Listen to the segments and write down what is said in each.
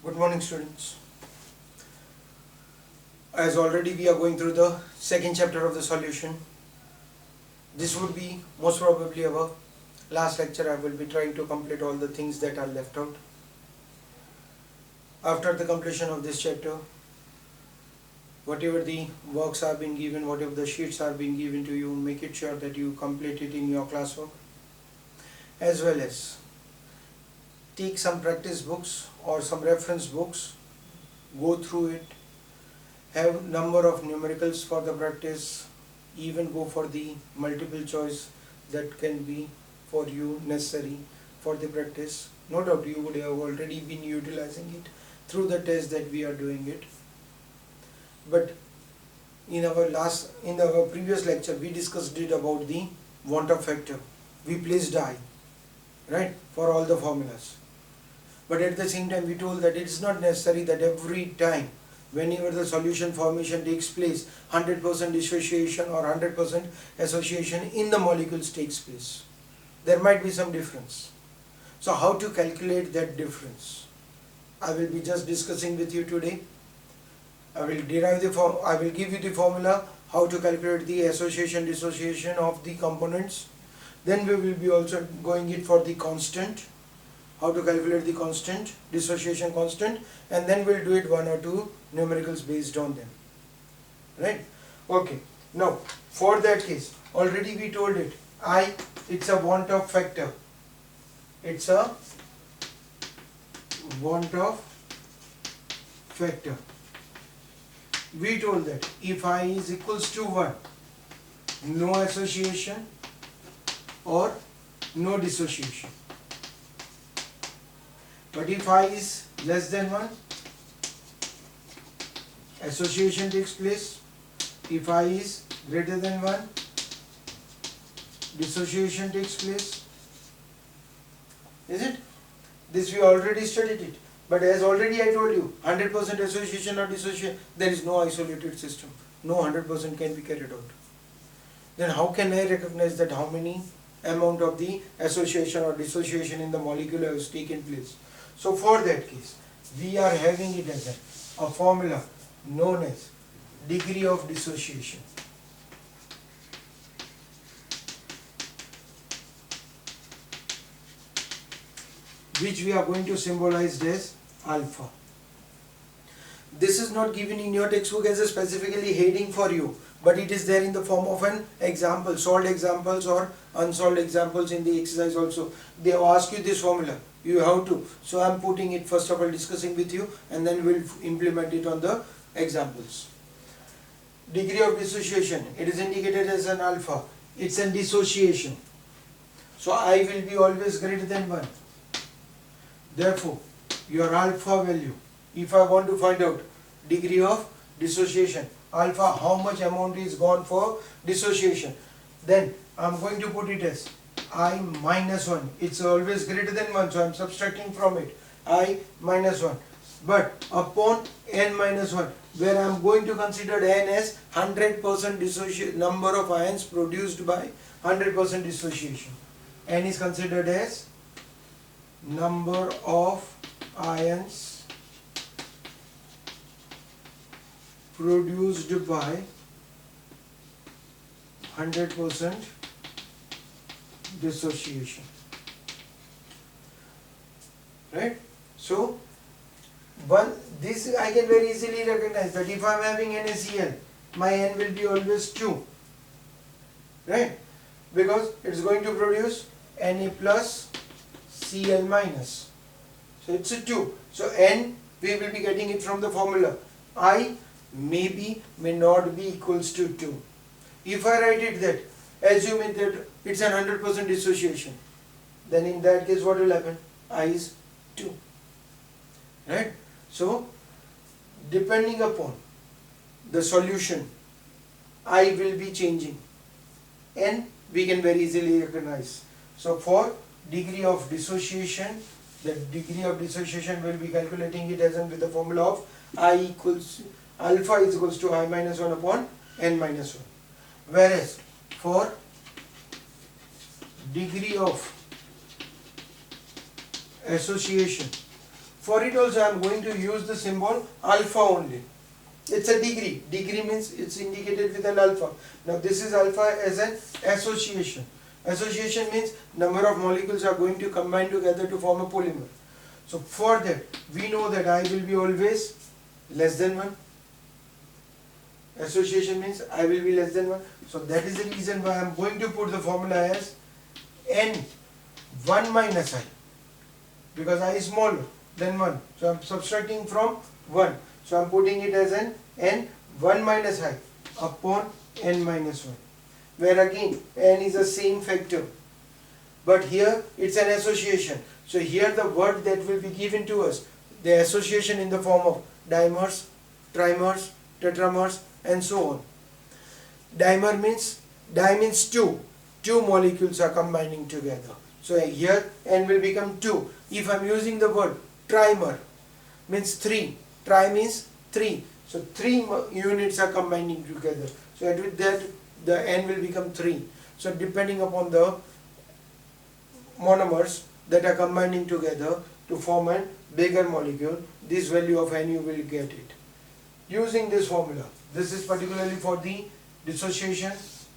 Good morning, students. As already we are going through the second chapter of the solution. This would be most probably our last lecture. I will be trying to complete all the things that are left out. After the completion of this chapter, whatever the works are being given, whatever the sheets are being given to you, make it sure that you complete it in your classwork, as well as take some practice books or some reference books, go through it, have number of numericals for the practice, even go for the multiple choice that can be for you necessary for the practice. No doubt you would have already been utilizing it through the test that we are doing it. But in our previous lecture we discussed it about the want of factor. We placed I, right, for all the formulas. But at the same time we told that it is not necessary that every time whenever the solution formation takes place 100% dissociation or 100% association in the molecules takes place. There might be some difference. So how to calculate that difference? I will be just discussing with you today. I will give you the formula how to calculate the association dissociation of the components. Then we will be also going it for the constant, how to calculate the constant, dissociation constant, and then we'll do it one or two numericals based on them. Right? Okay. Now, for that case, already we told it, it's a want of factor. It's a want of factor. We told that if I is equals to 1, no association or no dissociation. But if I is less than 1, association takes place. If I is greater than 1, dissociation takes place. Is it? This we already studied it. But as already I told you, 100% association or dissociation, there is no isolated system. No 100% can be carried out. Then how can I recognize that how many amount of the association or dissociation in the molecule has taken place? So for that case, we are having it as a formula known as degree of dissociation. Which we are going to symbolize as alpha. This is not given in your textbook as a specifically heading for you, but it is there in the form of an example, solved examples or unsolved examples in the exercise also. They ask you this formula, you have to. So I am putting it first of all, discussing with you, and then we will implement it on the examples. Degree of dissociation, it is indicated as an alpha. It's a dissociation. So I will be always greater than 1. Therefore, your alpha value, if I want to find out degree of dissociation, alpha, how much amount is gone for dissociation, then I am going to put it as I minus 1. It's always greater than 1, so I am subtracting from it I minus 1. But upon n minus 1, where I am going to consider n as 100% dissociation, number of ions produced by 100% dissociation. N is considered as number of ions produced by 100% dissociation. Right? So, this I can very easily recognize that if I am having NaCl, my N will be always 2. Right? Because it is going to produce Na plus Cl minus. So it's a 2. So N we will be getting it from the formula. I may not be equals to 2. If I write it that, assuming that it's an 100% dissociation, then in that case what will happen? I is 2. Right? So depending upon the solution, I will be changing. N we can very easily recognize. So for degree of dissociation, the degree of dissociation will be calculating it as in with the formula of alpha is equals to I minus 1 upon n minus 1. Whereas for degree of association, For it also I am going to use the symbol alpha only. It's a degree. Degree means it's indicated with an alpha. Now this is alpha as an association. Association means number of molecules are going to combine together to form a polymer. So for that, we know that I will be always less than 1. Association means I will be less than 1. So that is the reason why I am going to put the formula as N1 minus I, because I is smaller than 1. So I am subtracting from 1. So I am putting it as an N1 minus I upon N minus 1. Where again N is the same factor. But here it's an association. So here the word that will be given to us, the association in the form of dimers, trimers, tetramers and so on. Dimer means, di means 2. 2 molecules are combining together. So here N will become 2. If I am using the word trimer, means 3. Tri means 3. So 3 units are combining together. So with that the N will become 3. So depending upon the monomers that are combining together to form a bigger molecule, this value of N you will get it. Using this formula, this is particularly for the dissociation,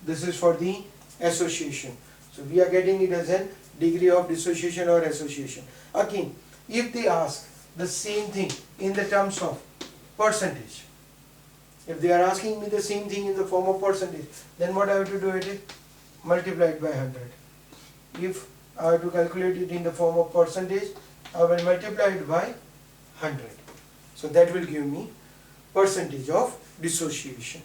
this is for the association. So we are getting it as a degree of dissociation or association. Again, if they ask the same thing in the terms of percentage, if they are asking me the same thing in the form of percentage, then what I have to do it is multiply it by 100. If I have to calculate it in the form of percentage, I will multiply it by 100. So that will give me percentage of dissociation.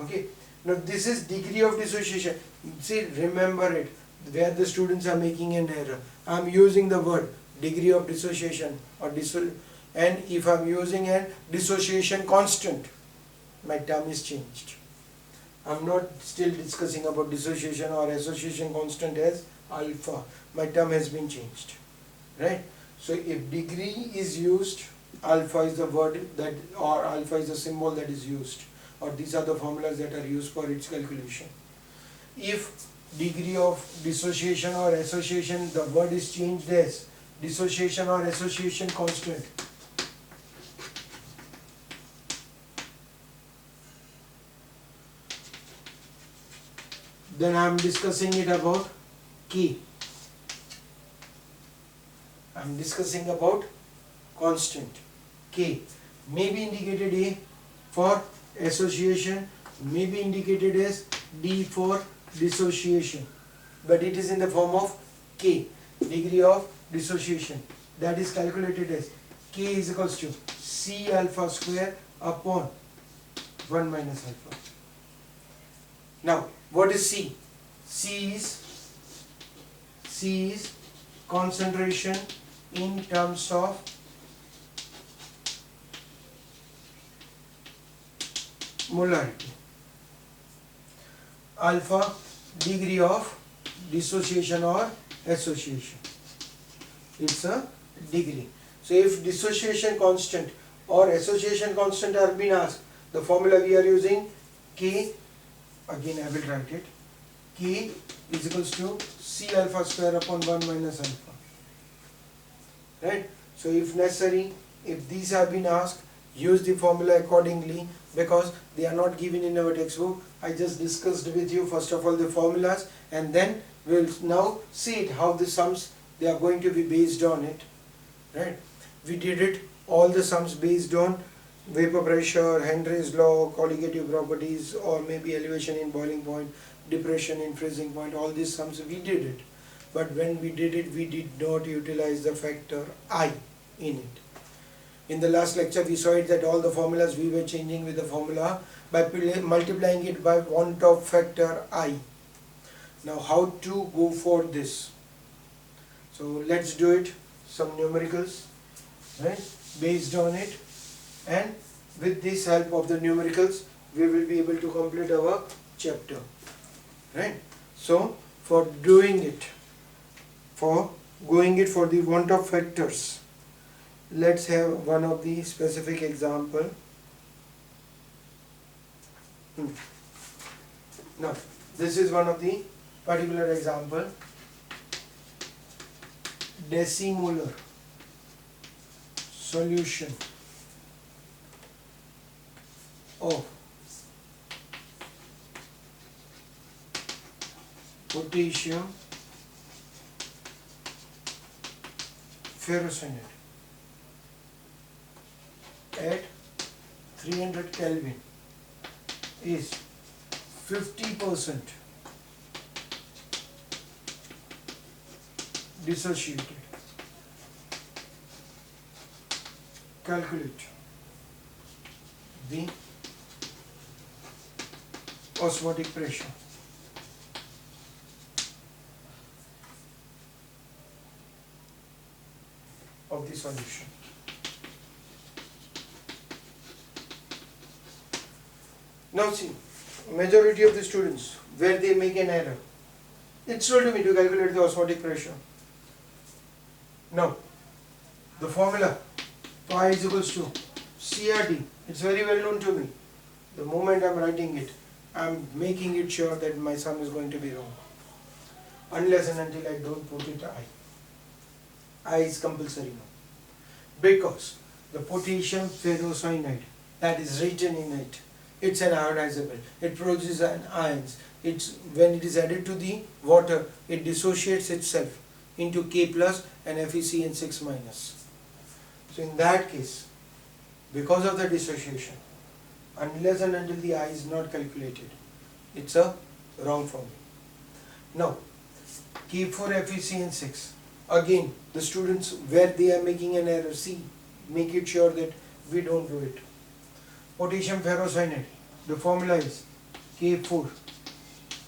Okay. Now this is degree of dissociation. See, remember it, where the students are making an error. I am using the word degree of dissociation or and if I am using a dissociation constant, my term is changed. I am not still discussing about dissociation or association constant as alpha. My term has been changed. Right? So if degree is used, alpha is the word that, or alpha is the symbol that is used, or these are the formulas that are used for its calculation. If degree of dissociation or association, the word is changed as dissociation or association constant, then I am discussing it about K. I am discussing about constant K. May be indicated A for association, may be indicated as D for dissociation, but it is in the form of K, degree of dissociation. That is calculated as K is equals to C alpha square upon 1 minus alpha. Now what is C? C is concentration in terms of molarity. Alpha, degree of dissociation or association. It's a degree. So if dissociation constant or association constant are being asked, the formula we are using K, again I will write it, K is equals to C alpha square upon 1 minus alpha. Right? So if necessary, if these have been asked, use the formula accordingly, because they are not given in our textbook. I just discussed with you first of all the formulas, and then we'll now see it, how the sums they are going to be based on it. Right? We did it, all the sums based on vapor pressure, Henry's law, colligative properties, or maybe elevation in boiling point, depression in freezing point, all these sums we did it. But when we did it, we did not utilize the factor I in it. In the last lecture we saw it that all the formulas we were changing with the formula by multiplying it by want of factor I. Now how to go for this? So let's do it, some numericals, right, based on it, and with this help of the numericals we will be able to complete our chapter. Right? So for doing it, for going it for the want of factors, let's have one of the specific example. Now this is one of the particular example. Decimolar solution of potassium ferrocyanide at 300 Kelvin is 50% dissociated. Calculate the osmotic pressure of the solution. Now see, majority of the students, where they make an error, it's told to me to calculate the osmotic pressure. Now, the formula phi is equals to CRT. It's very well known to me. The moment I'm writing it, I'm making it sure that my sum is going to be wrong. Unless and until I don't put it I. I is compulsory now. Because the potassium ferrocyanide that is written in it, it's an ionizable. It produces an ions. When it is added to the water, it dissociates itself into K plus and FeCN6 minus. So in that case, because of the dissociation, unless and until the I is not calculated, it's a wrong formula. Now, K4 FeCN6. Again, the students where they are making an error, see, make it sure that we don't do it. Potassium ferrocyanide, the formula is K4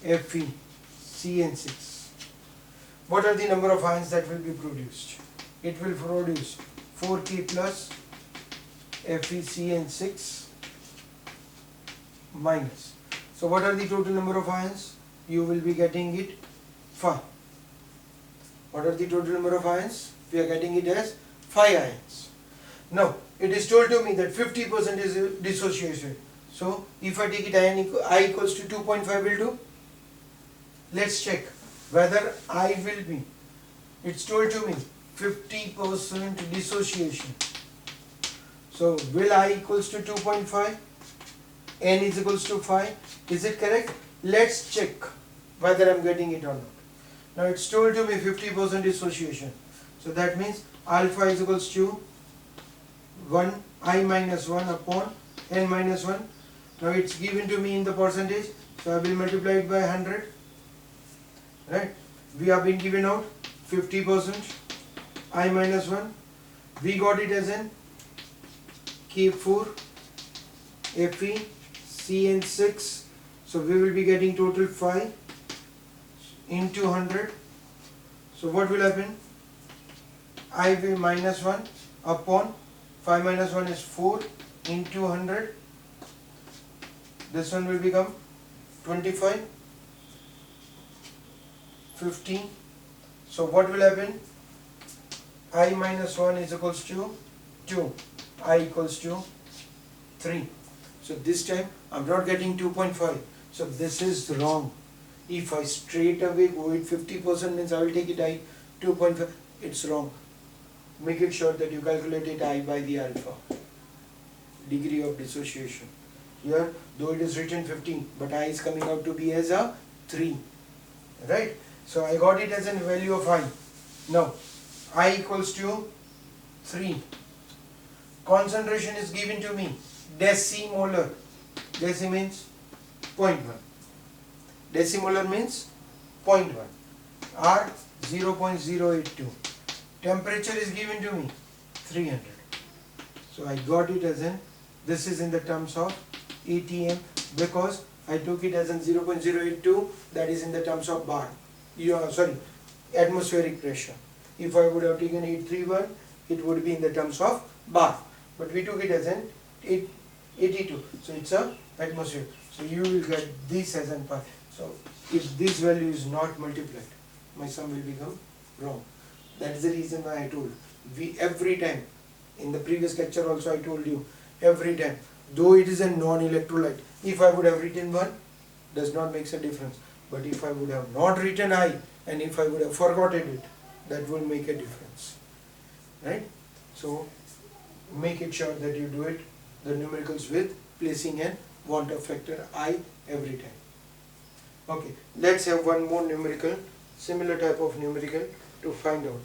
FeCN6. What are the number of ions that will be produced? It will produce 4K plus FeCN6 minus. So what are the total number of ions? You will be getting it 5. What are the total number of ions? We are getting it as 5 ions. Now, it is told to me that 50% is dissociation. So, if I take it I equals to 2.5 will do. Let's check whether I will be. It's told to me 50% dissociation. So, will I equals to 2.5? N is equals to 5. Is it correct? Let's check whether I'm getting it or not. Now it's told to me 50% dissociation. So that means alpha is equals to 1 I minus 1 upon N minus 1. Now it's given to me in the percentage. So I will multiply it by 100. Right? We have been given out 50% I minus 1. We got it as in K4 FeCN6. So we will be getting total 5 into 100. So what will happen? I will minus 1 upon 5 minus 1 is 4 into 100. This one will become 25, 15. So what will happen? I minus 1 is equals to 2. I equals to 3. So this time I'm not getting 2.5. So this is wrong. If I straight away go it 50% means I will take it I 2.5. It's wrong. Make it sure that you calculate it I by the alpha. Degree of dissociation. Here, though it is written 15, but I is coming out to be as a 3. Right? So I got it as a value of I. Now, I equals to 3. Concentration is given to me. Decimolar. Deci means 0.1. Decimolar means 0.1. R 0.082. Temperature is given to me 300. So I got it as in, this is in the terms of ATM because I took it as in 0.082, that is in the terms of bar. Atmospheric pressure. If I would have taken 831, it would be in the terms of bar. But we took it as in 82. So it's a atmosphere. So you will get this as an pi. So if this value is not multiplied, my sum will become wrong. That is the reason why I told we every time, in the previous lecture also I told you, every time, though it is a non-electrolyte, if I would have written 1, does not make a difference. But if I would have not written I, and if I would have forgotten it, that will make a difference. Right? So make it sure that you do it, the numericals, with placing an want of factor I every time. Okay, let's have one more numerical, similar type of numerical to find out.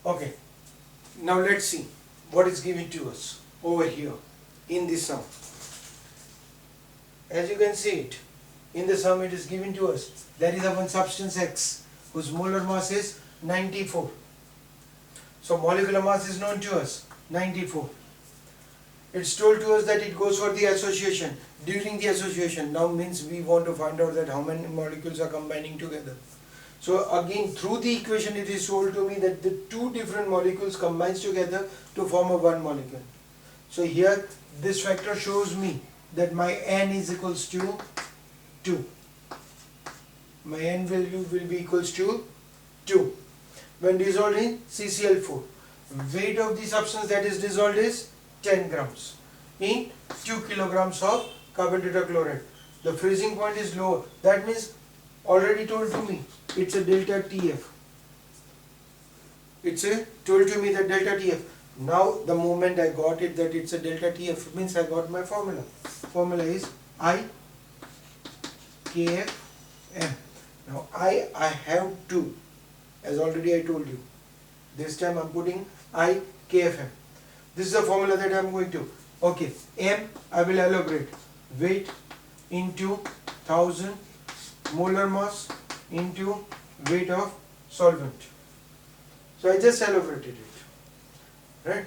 Okay, now let's see what is given to us over here in this sum. As you can see it, in the sum it is given to us, there is a one substance X whose molar mass is 94. So molecular mass is known to us, 94. It's told to us that it goes for the association. During the association, now means we want to find out that how many molecules are combining together. So again, through the equation it is told to me that the two different molecules combines together to form a one molecule. So here this factor shows me that my N is equals to 2. My N value will be equals to 2. When dissolved in CCl4, weight of the substance that is dissolved is 10 grams in 2 kilograms of carbon tetrachloride. The freezing point is lower. That means already told to me it's a delta TF. It's a told to me that delta TF. Now the moment I got it that it's a delta TF means I got my formula. Formula is I KF M. Now I have 2, as already I told you. This time I'm putting I KF M. This is the formula that I'm going to. Okay, M I will elaborate. Weight into 1000 molar mass into weight of solvent. So I just elaborated it, right?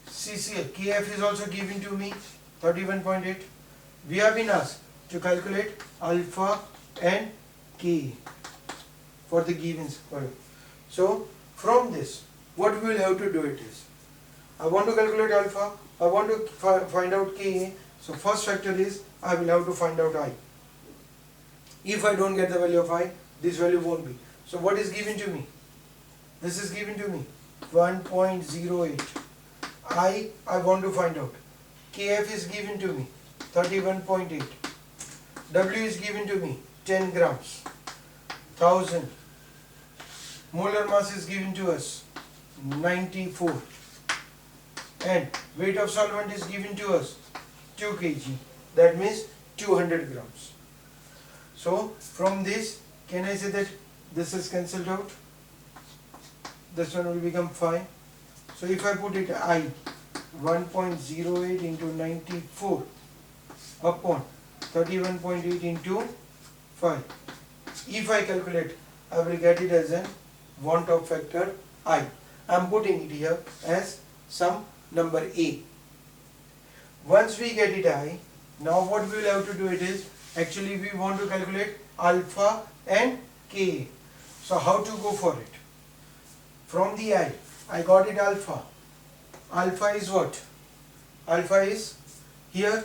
CCl, KF is also given to me, 31.8. We have been asked to calculate alpha and K for the given value. So from this, what we will have to do it is, I want to calculate alpha, I want to find out Ka. So first factor is, I will have to find out I. If I don't get the value of I, this value won't be. So what is given to me? This is given to me, 1.08. I want to find out. Kf is given to me, 31.8. W is given to me, 10 grams. 1000. Molar mass is given to us, 94. And weight of solvent is given to us, 2 kg. That means 200 grams. So from this, can I say that this is cancelled out? This one will become 5. So if I put it I, 1.08 into 94 upon 31.8 into 5. If I calculate, I will get it as a want of factor I. I am putting it here as some number A. Once we get it I, now what we will have to do it is, actually we want to calculate alpha and Ka. So how to go for it? From the I got it alpha. Alpha is what? Alpha is, here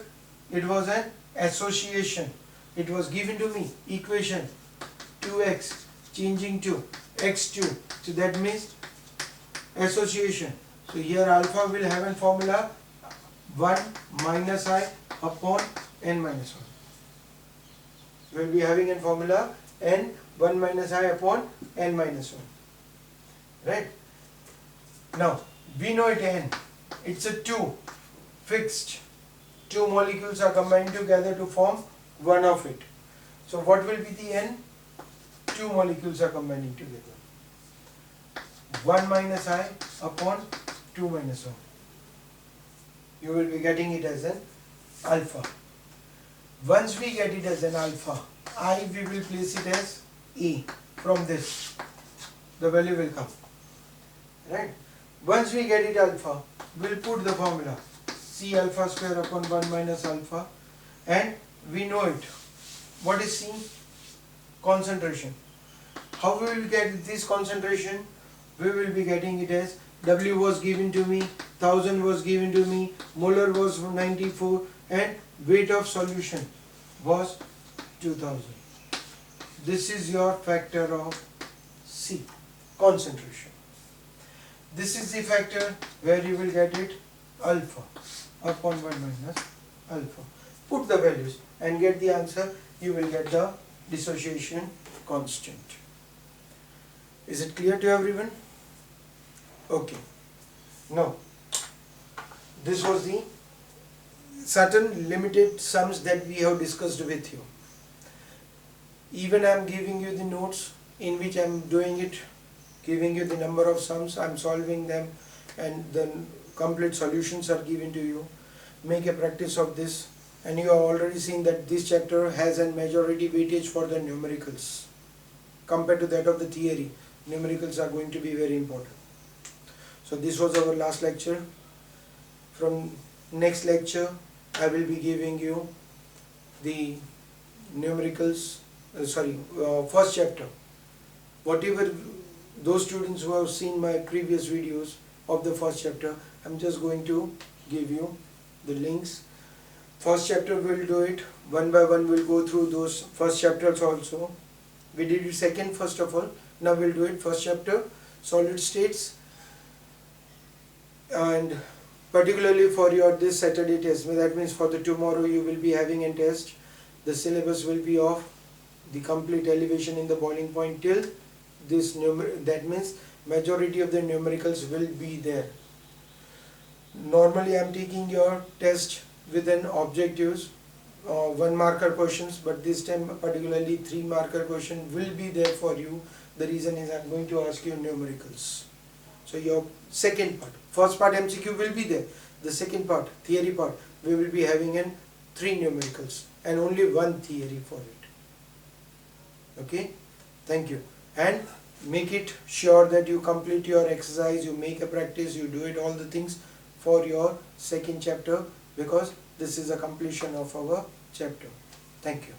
it was an association. It was given to me, equation 2x changing to x2. So that means association. So here alpha will have a formula 1 minus I upon n minus 1. We will be having a formula n 1 minus I upon n minus 1. Right? Now we know it n. It's a 2 fixed. Two molecules are combined together to form one of it. So what will be the n? Two molecules are combining together. 1 minus I upon 2 minus 1. You will be getting it as an alpha. Once we get it as an alpha, I we will place it as A. From this, the value will come. Right? Once we get it alpha, we'll put the formula C alpha square upon 1 minus alpha, and we know it. What is C? Concentration. How we will get this concentration? We will be getting it as W was given to me, 1000 was given to me, molar was 94, and weight of solution was 2000. This is your factor of C, concentration. This is the factor where you will get it alpha upon 1 minus alpha. Put the values and get the answer. You will get the dissociation constant. Is it clear to everyone? Okay. Now, this was the certain limited sums that we have discussed with you. Even I am giving you the notes in which I am doing it, giving you the number of sums, I am solving them, and the complete solutions are given to you. Make a practice of this, and you have already seen that this chapter has a majority weightage for the numericals. Compared to that of the theory, numericals are going to be very important. So this was our last lecture. From next lecture, I will be giving you the numericals, first chapter. Whatever those students who have seen my previous videos of the first chapter, I'm just going to give you the links. First chapter we'll do it one by one. We'll go through those first chapters also. We did it second first of all. Now we'll do it first chapter, solid states, and particularly for your this Saturday test. That means for the tomorrow you will be having a test. The syllabus will be of the complete elevation in the boiling point till this that means majority of the numericals will be there. Normally I am taking your test with an objectives, 1 marker questions, but this time particularly 3 marker question will be there for you. The reason is I am going to ask you numericals. So your second part, first part MCQ will be there. The second part, theory part, we will be having in 3 numericals and only 1 theory for it. Okay, thank you. And make it sure that you complete your exercise, you make a practice, you do it all the things for your second chapter, because this is a completion of our chapter. Thank you.